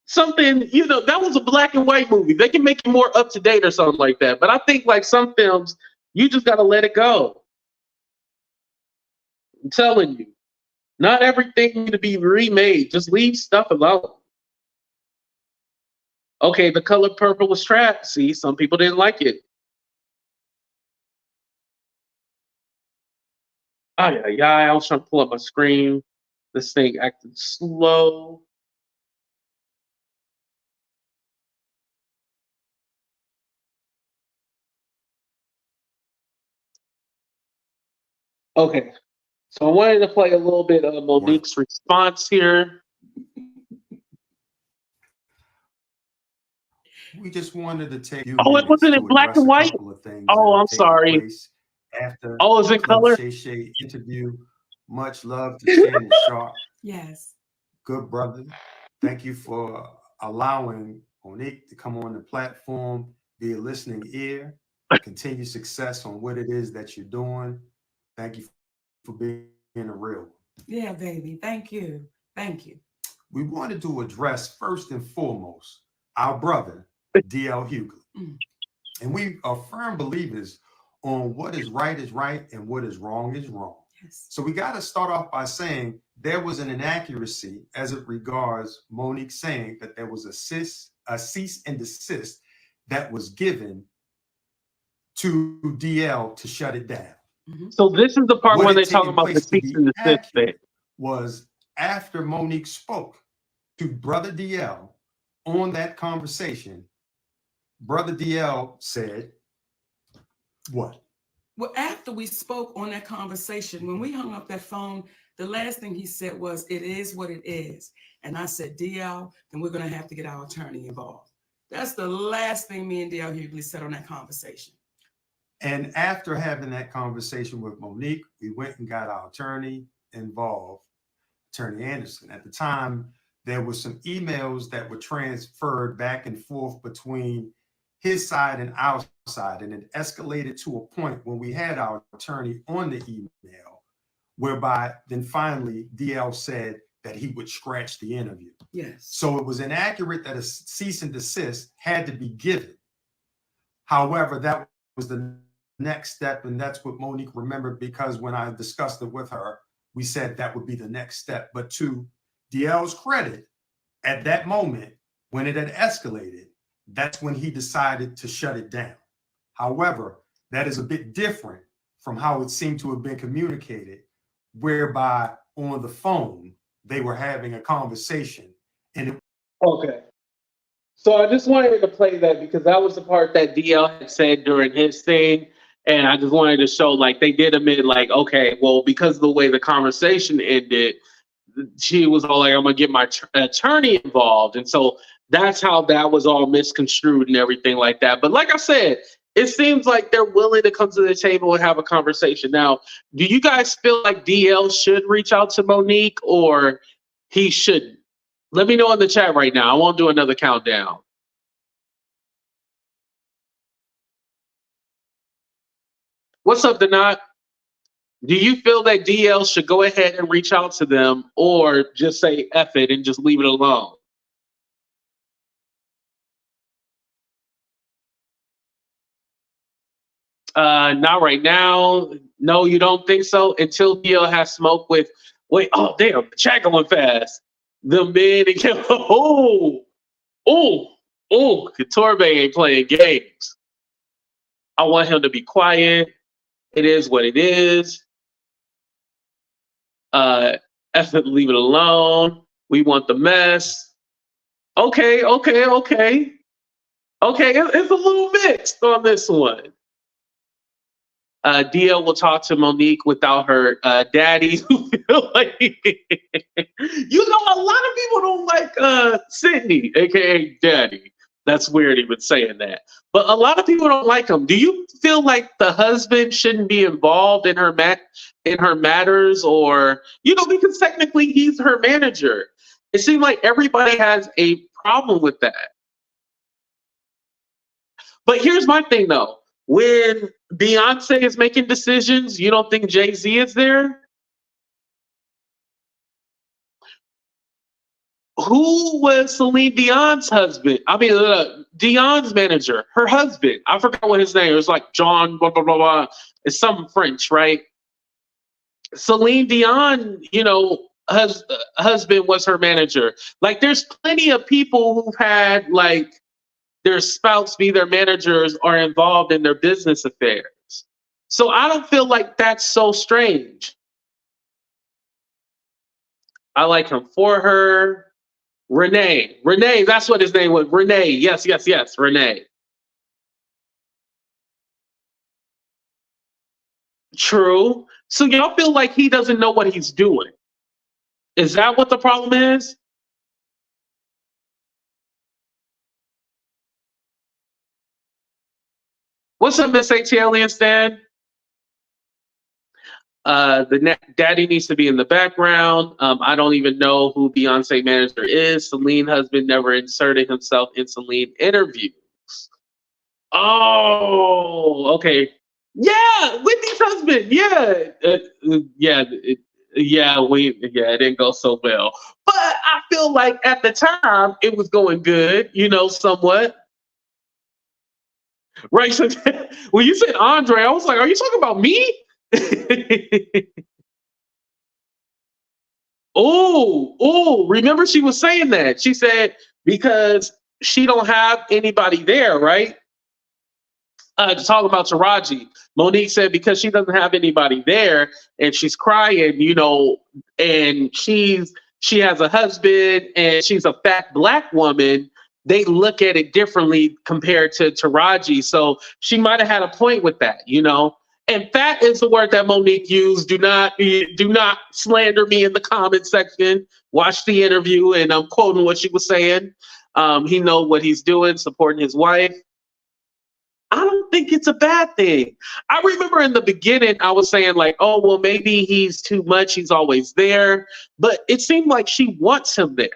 S1: Something, you know, that was a black and white movie. They can make it more up to date or something like that. But I think like some films, you just got to let it go. I'm telling you, not everything need to be remade. Just leave stuff alone. Okay, The Color Purple was trash. See, some people didn't like it. Oh yeah, I was trying to pull up my screen. This thing acted slow. Okay, so I wanted to play a little bit of Monique's response here.
S5: We just wanted to take you.
S1: Oh, it wasn't in black and white? Oh, I'm sorry.
S5: After
S1: oh, it's in color?
S5: Shay interview. Much love to Shannon Sharpe.
S3: Yes.
S5: Good brother. Thank you for allowing Monique to come on the platform, be a listening ear, continue success on what it is that you're doing. Thank you for being a real one.
S3: Yeah, baby. Thank you. Thank you.
S5: We wanted to address first and foremost our brother, DL Hughley. And we are firm believers on what is right and what is wrong. Yes. So we got to start off by saying there was an inaccuracy as it regards Monique saying that there was a cease and desist that was given to DL to shut it down.
S1: So this is the part where they talk about the cease and desist thing.
S5: Was after Monique spoke to Brother DL on that conversation, Brother DL said, what?
S3: Well, after we spoke on that conversation, when we hung up that phone, the last thing he said was, it is what it is. And I said, DL, then we're going to have to get our attorney involved. That's the last thing me and DL Hughley said on that conversation.
S5: And after having that conversation with Monique, we went and got our attorney involved, Attorney Anderson. At the time, there were some emails that were transferred back and forth between his side and our side, and it escalated to a point when we had our attorney on the email, whereby then finally DL said that he would scratch the interview.
S3: Yes.
S5: So it was inaccurate that a cease and desist had to be given. However, that was the next step, and that's what Monique remembered, because when I discussed it with her, we said that would be the next step. But to DL's credit, at that moment, when it had escalated, that's when he decided to shut it down. However, that is a bit different from how it seemed to have been communicated, whereby on the phone, they were having a conversation. And
S1: okay. So I just wanted to play that because that was the part that DL had said during his thing. And I just wanted to show, like, they did admit, like, okay, well, because of the way the conversation ended, she was all like, I'm going to get my attorney involved. And so that's how that was all misconstrued and everything like that. But like I said, it seems like they're willing to come to the table and have a conversation. Now, do you guys feel like DL should reach out to Monique or he shouldn't? Let me know in the chat right now. I won't do another countdown. What's up, Donat? Do you feel that DL should go ahead and reach out to them or just say F it and just leave it alone? Not right now. No, you don't think so? Until DL has smoke with, wait, oh, damn, chat going fast. The men and Couture ain't playing games. I want him to be quiet. It is what it is. F it, leave it alone. We want the mess. Okay. Okay, it's a little mixed on this one. DL will talk to Monique without her daddy. You know, a lot of people people don't like Sydney, aka Daddy. That's weird even saying that. But a lot of people don't like him. Do you feel like the husband shouldn't be involved in her matters, or because technically he's her manager? It seems like everybody has a problem with that. But here's my thing though. When Beyonce is making decisions, you don't think Jay-Z is there? Who was Celine Dion's husband? I mean, Dion's manager, her husband. I forgot what his name. It was like John, blah, blah, blah, blah. It's some French, right? Celine Dion, husband was her manager. Like, there's plenty of people who've had, like, their spouse be their managers or involved in their business affairs. So I don't feel like that's so strange. I like him for her. Renee, that's what his name was. Renee, yes, Renee. True. So y'all feel like he doesn't know what he's doing. Is that what the problem is? What's up, Miss ATL and Stan? Daddy needs to be in the background. I don't even know who Beyonce manager is. Celine husband never inserted himself in Celine interviews. Oh, okay. Yeah, Whitney's husband. Yeah, it didn't go so well. But I feel like at the time it was going good, somewhat. Right. So when you said Andre, I was like, are you talking about me? Remember she was saying that. She said because she don't have anybody there, right? To talk about Taraji. Monique said because she doesn't have anybody there and she's crying, and she has a husband and she's a fat Black woman, they look at it differently compared to Taraji. So she might have had a point with that, And fat is the word that Monique used. Do not slander me in the comment section. Watch the interview, and I'm quoting what she was saying. He knows what he's doing, supporting his wife. I don't think it's a bad thing. I remember in the beginning, I was saying like, oh, well, maybe he's too much. He's always there. But it seemed like she wants him there.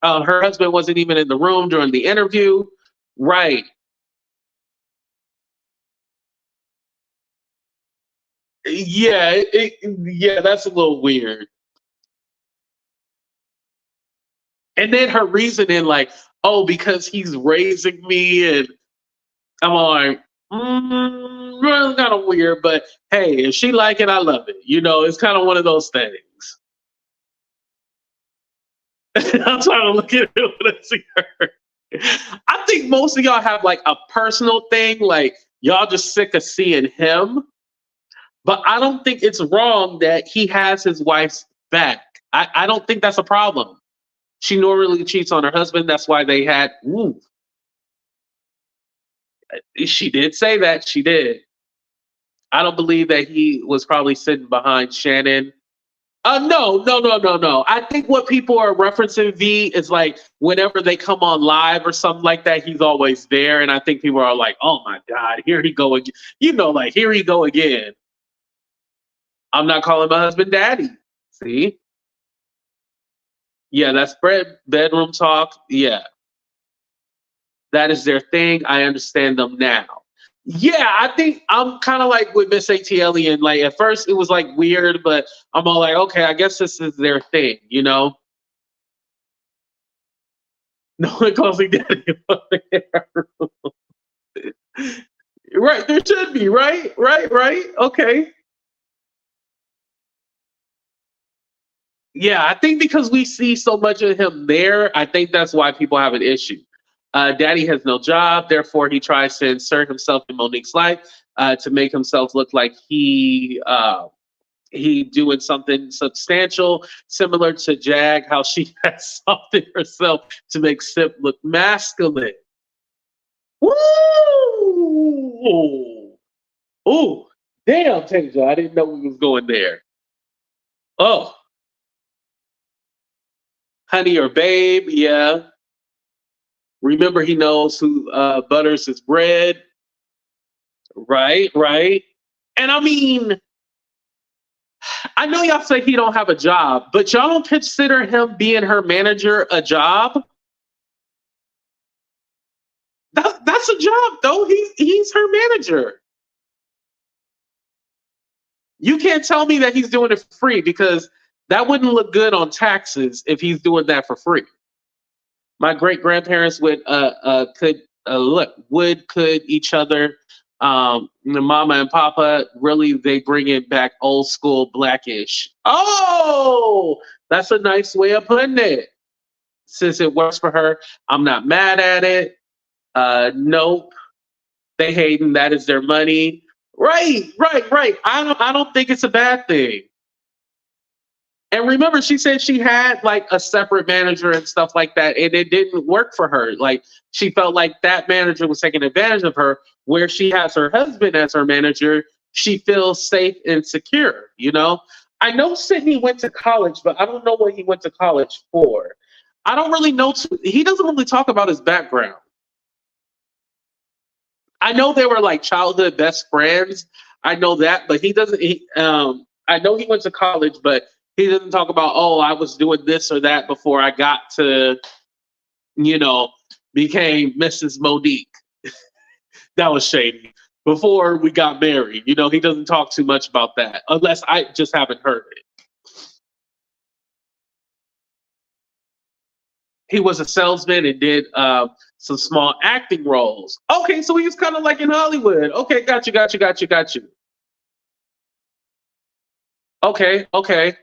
S1: Her husband wasn't even in the room during the interview. Right. Yeah, that's a little weird. And then her reasoning, like, oh, because he's raising me, and I'm like, really kind of weird. But hey, if she like it, I love it. It's kind of one of those things. I'm trying to look at it when I see her. I think most of y'all have like a personal thing, like y'all just sick of seeing him. But I don't think it's wrong that he has his wife's back. I don't think that's a problem. She normally cheats on her husband. That's why they had. She did say that. She did. I don't believe that he was probably sitting behind Shannon. No. I think what people are referencing, V, is like whenever they come on live or something like that, he's always there. And I think people are like, oh my God, here he go again. Like, here he go again. I'm not calling my husband daddy. See? Yeah, that's bedroom talk. Yeah. That is their thing. I understand them now. Yeah, I think I'm kind of like with Miss ATL, and like at first it was like weird, but I'm all like, okay, I guess this is their thing, No one calls me daddy. Right, there should be, right? Okay. Yeah, I think because we see so much of him there, I think that's why people have an issue. Daddy has no job, therefore he tries to insert himself in Monique's life to make himself look like he doing something substantial, similar to Jag, how she has something herself to make Sip look masculine. Woo! Oh, damn, Tasia, I didn't know we was going there. Oh. Honey or Babe, yeah. Remember, he knows who butters his bread. Right, right. And I mean, I know y'all say he don't have a job, but y'all don't consider him being her manager a job? That's a job, though. He's her manager. You can't tell me that he's doing it for free, because that wouldn't look good on taxes if he's doing that for free. My great grandparents would could each other. The mama and papa, really, they bring it back old school Blackish. Oh, that's a nice way of putting it. Since it works for her, I'm not mad at it. Nope. They hating, that is their money. Right. I don't think it's a bad thing. And remember, she said she had like a separate manager and stuff like that, and it didn't work for her. Like, she felt like that manager was taking advantage of her. Where she has her husband as her manager, she feels safe and secure, you know? I know Sydney went to college, but I don't know what he went to college for. I don't really know. He doesn't really talk about his background. I know they were like childhood best friends. I know that, but he doesn't. I know he went to college, but he doesn't talk about, oh, I was doing this or that before I got to, became Mrs. Monique. That was shady. Before we got married, he doesn't talk too much about that, unless I just haven't heard it. He was a salesman and did some small acting roles. Okay, so he was kind of like in Hollywood. Okay, got you. Okay.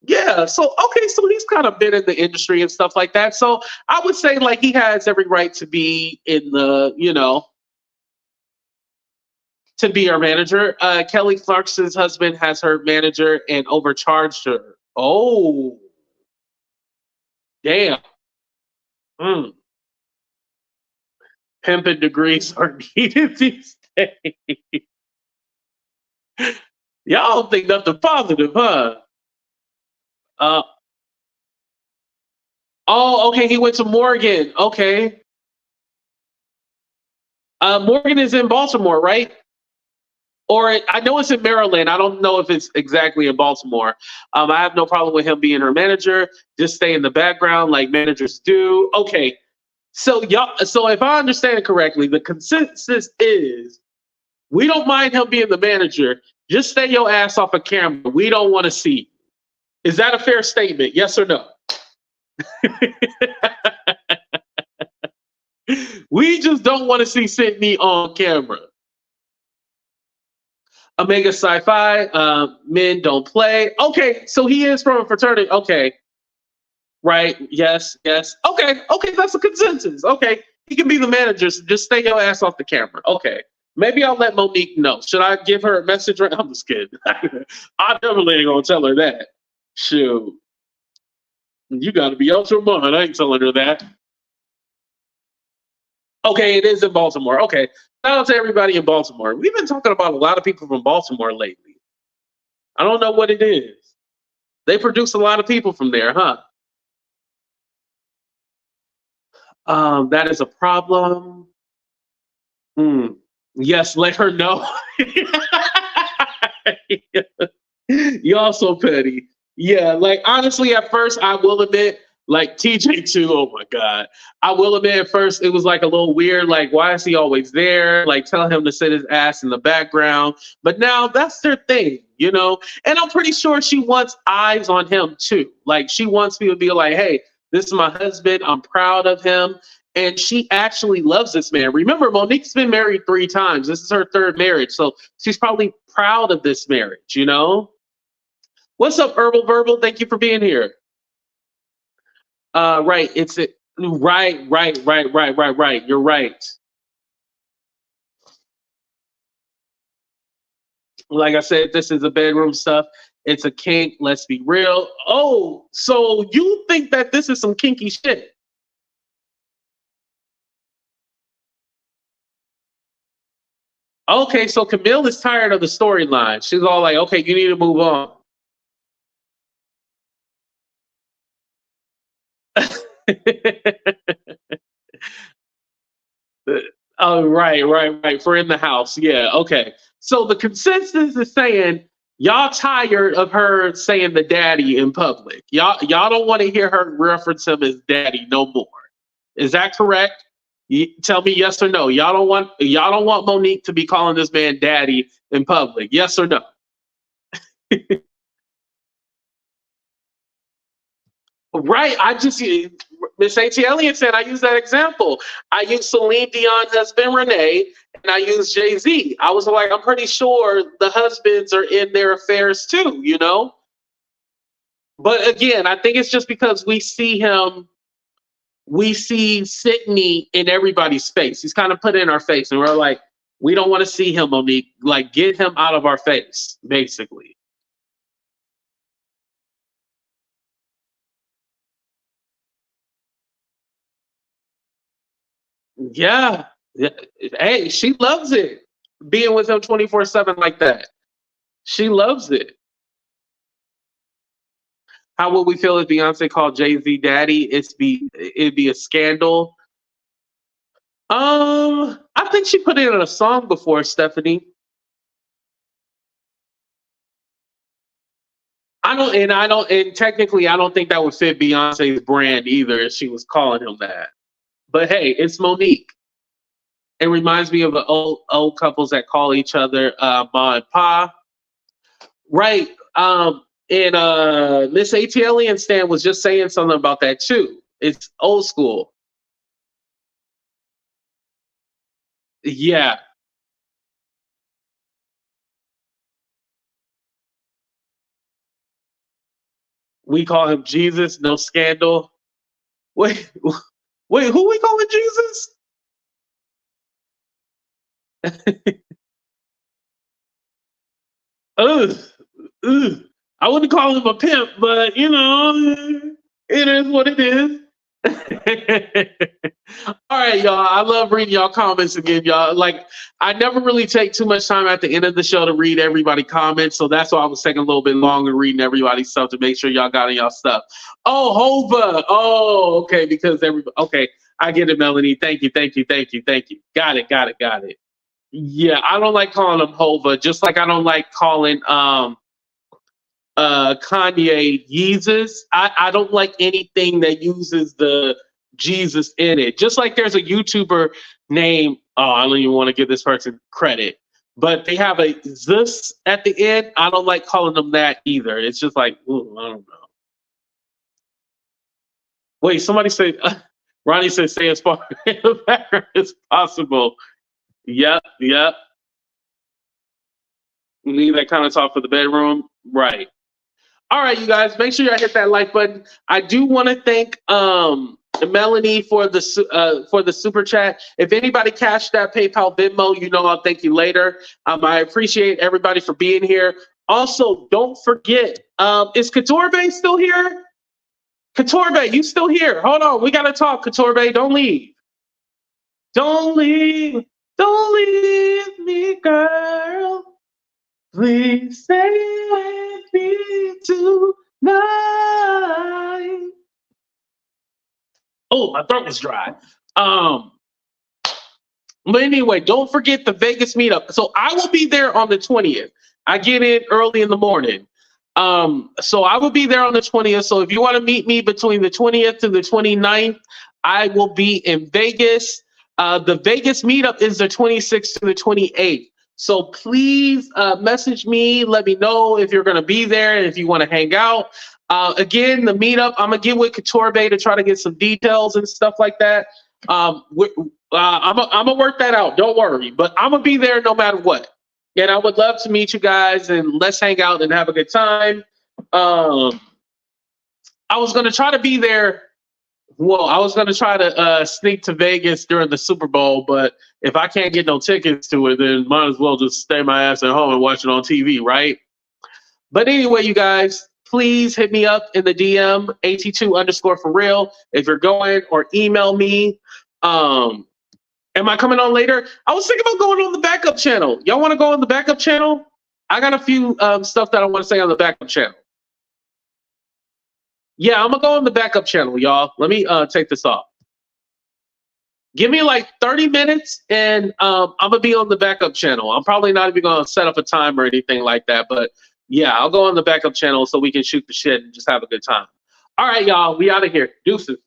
S1: Yeah, so he's kind of been in the industry and stuff like that. So I would say like he has every right to be in the, to be our manager. Kelly Clarkson's husband has her manager and overcharged her. Oh, damn. Pimping degrees are needed these days. Y'all don't think nothing positive, huh? Oh, okay. He went to Morgan. Okay. Morgan is in Baltimore, right? Or I know it's in Maryland. I don't know if it's exactly in Baltimore. I have no problem with him being her manager. Just stay in the background like managers do. Okay. So if I understand correctly, the consensus is we don't mind him being the manager. Just stay your ass off of camera. We don't want to see. Is that a fair statement? Yes or no? We just don't want to see Sydney on camera. Omega Sci-Fi, men don't play. Okay, so he is from a fraternity. Okay, right. Yes. Okay, that's a consensus. Okay, he can be the manager. So just stay your ass off the camera. Okay, maybe I'll let Monique know. Should I give her a message? I'm just kidding. I definitely ain't gonna tell her that. Shoot, you got to be out your mind. I ain't telling her that. Okay, it is in Baltimore. Okay, shout out to everybody in Baltimore. We've been talking about a lot of people from Baltimore lately. I don't know what it is. They produce a lot of people from there, huh? That is a problem. Yes, let her know. Y'all so petty. Yeah, like honestly, at first, I will admit, like TJ too. Oh my God, I will admit at first it was like a little weird. Like, why is he always there? Like, tell him to sit his ass in the background. But now that's their thing, And I'm pretty sure she wants eyes on him too. Like, she wants people to be like, hey, this is my husband. I'm proud of him. And she actually loves this man. Remember, Monique's been married 3 times. This is her 3rd marriage. So she's probably proud of this marriage, What's up, Herbal Verbal? Thank you for being here. Right. It's it. Right. You're right. Like I said, this is a bedroom stuff. It's a kink. Let's be real. Oh, so you think that this is some kinky shit? Okay, so Camille is tired of the storyline. She's all like, okay, you need to move on. Oh, right. For in the house. Yeah. Okay. So the consensus is saying y'all tired of her saying the daddy in public. Y'all don't want to hear her reference him as daddy no more. Is that correct? Tell me yes or no. Y'all don't want Monique to be calling this man daddy in public. Yes or no? Right. Miss A.T. Elliott said I use that example. I use Celine Dion's husband Renee, and I use Jay-Z. I was like, I'm pretty sure the husbands are in their affairs too, you know? But again, I think it's just because we see Sydney in everybody's face. He's kind of put in our face, and we're like, we don't want to see him, Monique. Like, get him out of our face, basically. Yeah. Hey, she loves it. Being with him 24/7 like that. She loves it. How would we feel if Beyonce called Jay-Z daddy? It'd be a scandal. I think she put it in a song before, Stephanie. And technically I don't think that would fit Beyonce's brand either if she was calling him that. But hey, it's Monique. It reminds me of the old couples that call each other ma and pa. Right. And Miss ATL and Stan was just saying something about that too. It's old school. Yeah. We call him Jesus, no scandal. Wait, who we calling Jesus? Ugh, ugh. I wouldn't call him a pimp, but you know, it is what it is. All right, y'all. I love reading y'all comments again, y'all. Like, I never really take too much time at the end of the show to read everybody comments, so that's why I was taking a little bit longer reading everybody's stuff to make sure y'all got in y'all stuff. Oh, Hova. Oh, okay, because okay, I get it, Melanie. Thank you. Got it. Yeah, I don't like calling him Hova, just like I don't like calling Kanye Yeezus. I don't like anything that uses the Jesus in it. Just like there's a YouTuber named, I don't even want to give this person credit, but they have a this at the end. I don't like calling them that either. It's just like, ooh, I don't know. Wait, somebody said, Ronnie said, say as far as possible. Yep. Need that kind of talk for the bedroom. Right. All right, you guys, make sure y'all hit that like button. I do want to thank Melanie for the super chat. If anybody cashed that PayPal Venmo, you know I'll thank you later. I appreciate everybody for being here. Also, don't forget, is Katorbe still here? Katorbe, you still here? Hold on, we gotta talk. Katorbe, don't leave. Don't leave me, girl. Please stay with me tonight. Oh, my throat was dry. But anyway, don't forget the Vegas meetup. So I will be there on the 20th. I get in early in the morning. So I will be there on the 20th. So if you want to meet me between the 20th to the 29th, I will be in Vegas. The Vegas meetup is the 26th to the 28th. So please message me. Let me know if you're going to be there and if you want to hang out. Again, the meetup, I'm going to get with Katorbe to try to get some details and stuff like that. I'm going to work that out. Don't worry. But I'm going to be there no matter what. And I would love to meet you guys and let's hang out and have a good time. I was going to try to be there. Well, I was going to try to sneak to Vegas during the Super Bowl, but if I can't get no tickets to it, then might as well just stay my ass at home and watch it on TV, right? But anyway, you guys, please hit me up in the DM, AT2_for real, if you're going, or email me. Am I coming on later? I was thinking about going on the backup channel. Y'all want to go on the backup channel? I got a few stuff that I want to say on the backup channel. Yeah, I'm gonna go on the backup channel, y'all. Let me take this off. Give me like 30 minutes and I'm gonna be on the backup channel. I'm probably not even gonna set up a time or anything like that, but yeah, I'll go on the backup channel so we can shoot the shit and just have a good time. All right, y'all, we out of here. Deuces.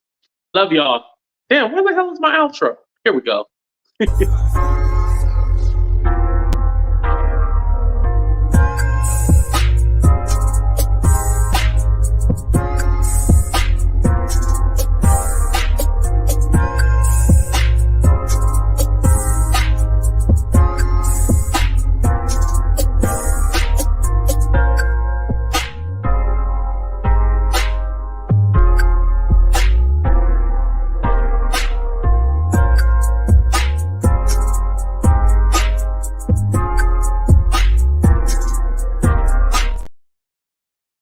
S1: Love y'all. Damn, where the hell is my outro? Here we go.